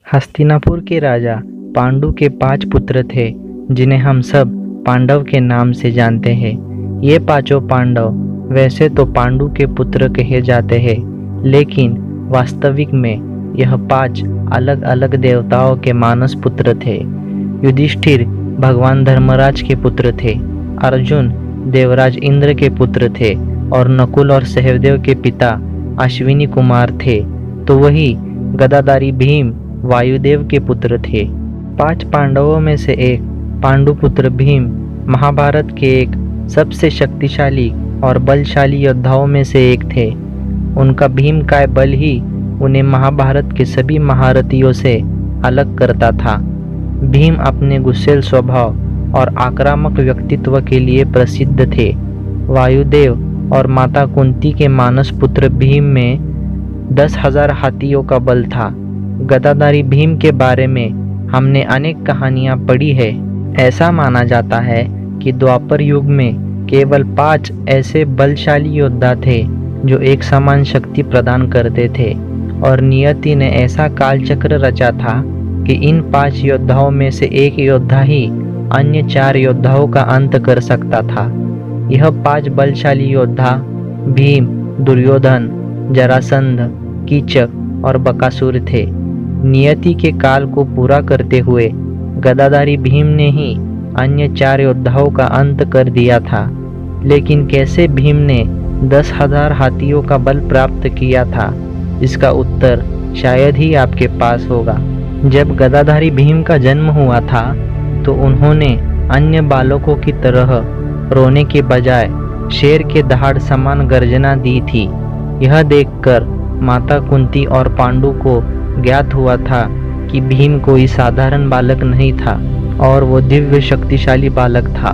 हस्तिनापुर के राजा पांडु के 5 पुत्र थे, जिन्हें हम सब पांडव के नाम से जानते हैं। ये पांचों पांडव वैसे तो पांडु के पुत्र कहे जाते हैं, लेकिन वास्तविक में यह 5 अलग अलग देवताओं के मानस पुत्र थे। युधिष्ठिर भगवान धर्मराज के पुत्र थे, अर्जुन देवराज इंद्र के पुत्र थे और नकुल और सहदेव के पिता अश्विनी कुमार थे। तो वही गदाधारी भीम वायुदेव के पुत्र थे। 5 पांडवों में से एक पांडुपुत्र भीम महाभारत के एक सबसे शक्तिशाली और बलशाली योद्धाओं में से एक थे। उनका भीम का बल ही उन्हें महाभारत के सभी महारथियों से अलग करता था। भीम अपने गुस्सैल स्वभाव और आक्रामक व्यक्तित्व के लिए प्रसिद्ध थे। वायुदेव और माता कुंती के मानस पुत्र भीम में 10,000 हाथियों का बल था। गदाधारी भीम के बारे में हमने अनेक कहानियां पढ़ी है। ऐसा माना जाता है कि द्वापर युग में केवल 5 ऐसे बलशाली योद्धा थे जो एक समान शक्ति प्रदान करते थे, और नियति ने ऐसा कालचक्र रचा था कि इन 5 योद्धाओं में से एक योद्धा ही अन्य 4 योद्धाओं का अंत कर सकता था। यह 5 बलशाली योद्धा भीम, दुर्योधन, जरासंध, कीचक और बकासुर थे। नियति के काल को पूरा करते हुए गदाधारी भीम ने ही अन्य 4 योद्धाओं का अंत कर दिया था। लेकिन कैसे भीम ने 10,000 हाथियों का बल प्राप्त किया था, इसका उत्तर शायद ही आपके पास होगा। जब गदाधारी भीम का जन्म हुआ था तो उन्होंने अन्य बालकों की तरह रोने के बजाय शेर के दहाड़ समान गर्जना दी थी। यह देखकर माता कुंती और पांडु को ज्ञात हुआ था कि भीम कोई साधारण बालक नहीं था और वो दिव्य शक्तिशाली बालक था।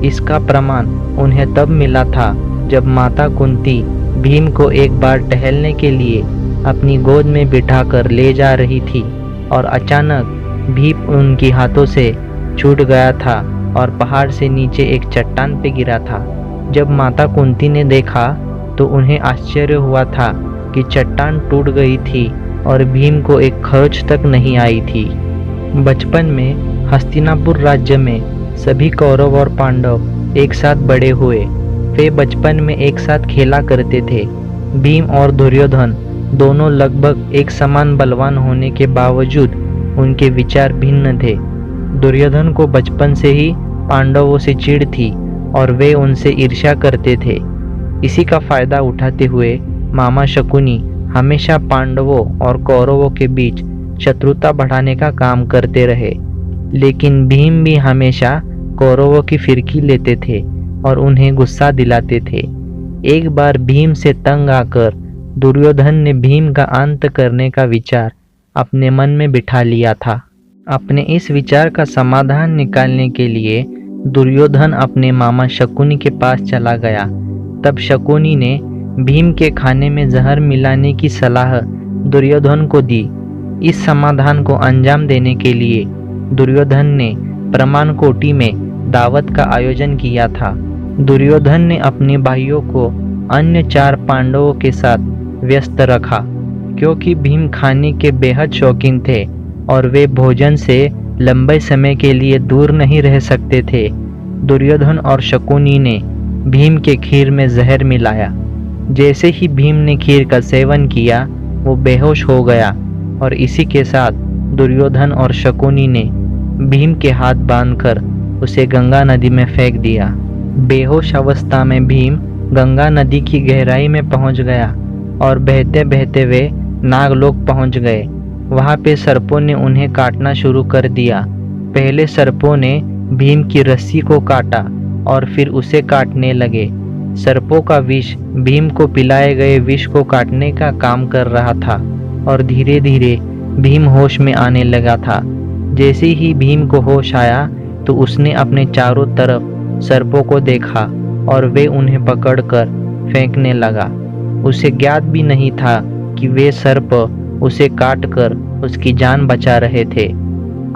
इसका प्रमाण उन्हें तब मिला था जब माता कुंती भीम को एक बार टहलने के लिए अपनी गोद में बिठाकर ले जा रही थी और अचानक भीम उनके हाथों से छूट गया था और पहाड़ से नीचे एक चट्टान पे गिरा था। जब माता कुंती ने देखा तो उन्हें आश्चर्य हुआ था कि चट्टान टूट गई थी और भीम को एक खरोंच तक नहीं आई थी। बचपन में हस्तिनापुर राज्य में सभी कौरव और पांडव एक साथ बड़े हुए। वे बचपन में एक साथ खेला करते थे। भीम और दुर्योधन दोनों लगभग एक समान बलवान होने के बावजूद उनके विचार भिन्न थे। दुर्योधन को बचपन से ही पांडवों से चिढ़ थी और वे उनसे ईर्ष्या करते थे। इसी का फायदा उठाते हुए मामा शकुनी हमेशा पांडवों और कौरवों के बीच शत्रुता बढ़ाने का काम करते रहे। लेकिन भीम भी हमेशा कौरवों की फिरकी लेते थे और उन्हें गुस्सा दिलाते थे। एक बार भीम से तंग आकर दुर्योधन ने भीम का अंत करने का विचार अपने मन में बिठा लिया था। अपने इस विचार का समाधान निकालने के लिए दुर्योधन अपने मामा शकुनी के पास चला गया। तब शकुनी ने भीम के खाने में जहर मिलाने की सलाह दुर्योधन को दी। इस समाधान को अंजाम देने के लिए दुर्योधन ने प्रमाण कोटि में दावत का आयोजन किया था। दुर्योधन ने अपने भाइयों को अन्य 4 पांडवों के साथ व्यस्त रखा, क्योंकि भीम खाने के बेहद शौकीन थे और वे भोजन से लंबे समय के लिए दूर नहीं रह सकते थे। दुर्योधन और शकुनी ने भीम के खीर में जहर मिलाया। जैसे ही भीम ने खीर का सेवन किया वो बेहोश हो गया और इसी के साथ दुर्योधन और शकुनी ने भीम के हाथ बांधकर उसे गंगा नदी में फेंक दिया। बेहोश अवस्था में भीम गंगा नदी की गहराई में पहुंच गया और बहते बहते वे नागलोक पहुंच गए। वहां पे सर्पों ने उन्हें काटना शुरू कर दिया। पहले सर्पों ने भीम की रस्सी को काटा और फिर उसे काटने लगे। सर्पों का विष भीम को पिलाए गए विष को काटने का काम कर रहा था और धीरे धीरे भीम होश में आने लगा था। जैसे ही भीम को होश आया तो उसने अपने चारों तरफ सर्पों को देखा और वे उन्हें पकड़कर फेंकने लगा। उसे ज्ञात भी नहीं था कि वे सर्प उसे काटकर उसकी जान बचा रहे थे।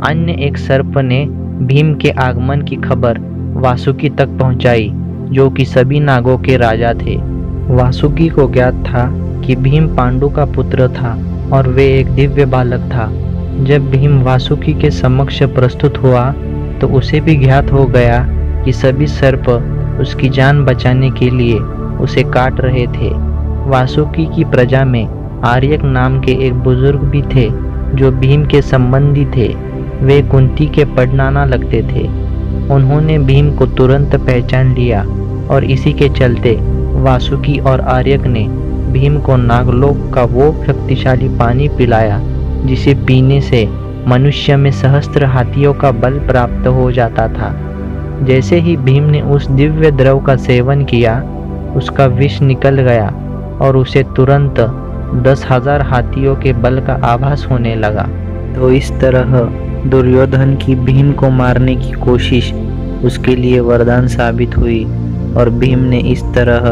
अन्य एक सर्प ने भीम के आगमन की खबर वासुकी तक पहुंचाई, जो कि सभी नागों के राजा थे। वासुकी को ज्ञात था कि भीम पांडु का पुत्र था और वे एक दिव्य बालक था। जब भीम वासुकी के समक्ष प्रस्तुत हुआ तो उसे भी ज्ञात हो गया कि सभी सर्प उसकी जान बचाने के लिए उसे काट रहे थे। वासुकी की प्रजा में आर्यक नाम के एक बुजुर्ग भी थे जो भीम के संबंधी थे। वे कुंती के पड़नाना लगते थे। उन्होंने भीम को तुरंत पहचान लिया और इसी के चलते वासुकी और आर्यक ने भीम को नागलोक का वो शक्तिशाली पानी पिलाया जिसे पीने से मनुष्य में सहस्त्र हाथियों का बल प्राप्त हो जाता था। जैसे ही भीम ने उस दिव्य द्रव का सेवन किया, उसका विष निकल गया और उसे तुरंत 10,000 हाथियों के बल का आभास होने लगा। तो इस तरह दुर्योधन की भीम को मारने की कोशिश उसके लिए वरदान साबित हुई और भीम ने इस तरह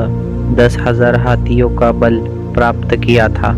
10,000 हाथियों का बल प्राप्त किया था।